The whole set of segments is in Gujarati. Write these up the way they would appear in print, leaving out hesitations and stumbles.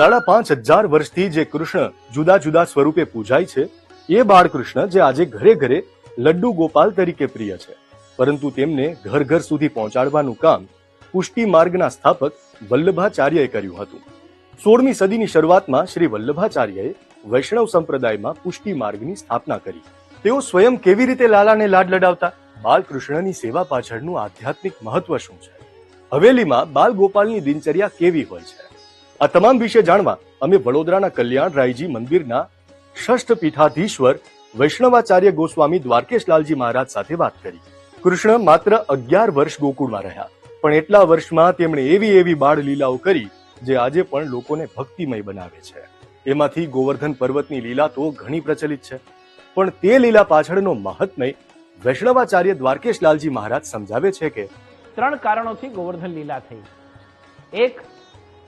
5,500 વર્ષથી જે કૃષ્ણ જુદા જુદા સ્વરૂપે પૂજાય છે એ બાળકૃષ્ણ જે આજે ઘરે ઘરે લડ્ડુ ગોપાલ તરીકે પ્રિય છે, પરંતુ તેમને ઘર ઘર સુધી પહોંચાડવાનું કામ પુષ્ટિ માર્ગના સ્થાપક વલ્લભાચાર્યએ કર્યું હતું. 16મી સદીની શરૂઆતમાં શ્રી વલ્લભાચાર્યએ વૈષ્ણવ સંપ્રદાયમાં પુષ્ટિ માર્ગની સ્થાપના કરી. તેઓ સ્વયં કેવી રીતે લાલાને લાડ લડાવતા, બાલકૃષ્ણની સેવા પાછળનું આધ્યાત્મિક મહત્વ શું છે, હવેલીમાં બાલ ગોપાલની દિનચર્યા કેવી હોય છે, આ તમામ વિશે જાણવા અમે વડોદરાના કલ્યાણ રાયજી મંદિરના ષષ્ઠ પીઠાધીશ્વર વૈષ્ણવાચાર્ય ગોસ્વામી દ્વારકેશલાલજી મહારાજ સાથે વાત કરી. કૃષ્ણ માત્ર 11 વર્ષ ગોકુળમાં રહ્યા, પણ એટલા વર્ષમાં તેમણે એવી બાળ લીલાઓ કરી જે આજે પણ લોકોને ભક્તિમય બનાવે છે. એમાંથી ગોવર્ધન પર્વતની લીલા તો ઘણી પ્રચલિત છે, પણ તે લીલા પાછળનો મહાત્મ્ય વૈષ્ણવાચાર્ય દ્વારકેશલાલજી મહારાજ સમજાવે છે કે 3 કારણોથી ગોવર્ધન લીલા થઈ. એક,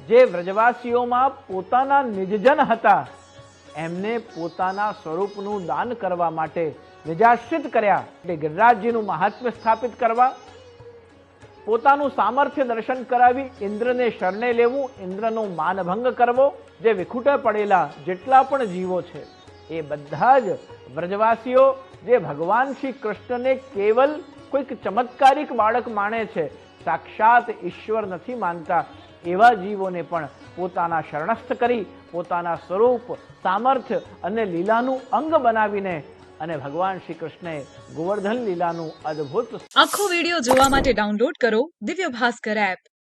જે વ્રજવાસીઓમાં પોતાના નિજજન હતા એમને પોતાના સ્વરૂપનું દાન કરવા માટે નિજાશ્રિત કર્યા, એટલે ગિરિરાજજીનું મહાત્મ્ય સ્થાપિત કરવા, પોતાનું સામર્થ્ય દર્શન કરાવી ઇન્દ્રને શરણે લેવું, ઇન્દ્રનો માનભંગ કરવો, જે વિખૂટા પડેલા જેટલા પણ જીવો છે એ બધા જ વ્રજવાસીઓ જે ભગવાન શ્રી કૃષ્ણને કેવલ કોઈક ચમત્કારિક બાળક માને છે, સાક્ષાત ઈશ્વર નથી માનતા, એવા જીવોને પણ પોતાના શરણસ્થ કરી પોતાના સ્વરૂપ, સામર્થ્ય અને લીલાનું અંગ બનાવીને અને ભગવાન શ્રી કૃષ્ણે ગોવર્ધન લીલાનું અદ્ભુત આખો વિડીયો જોવા માટે ડાઉનલોડ કરો દિવ્ય ભાસ્કર એપ.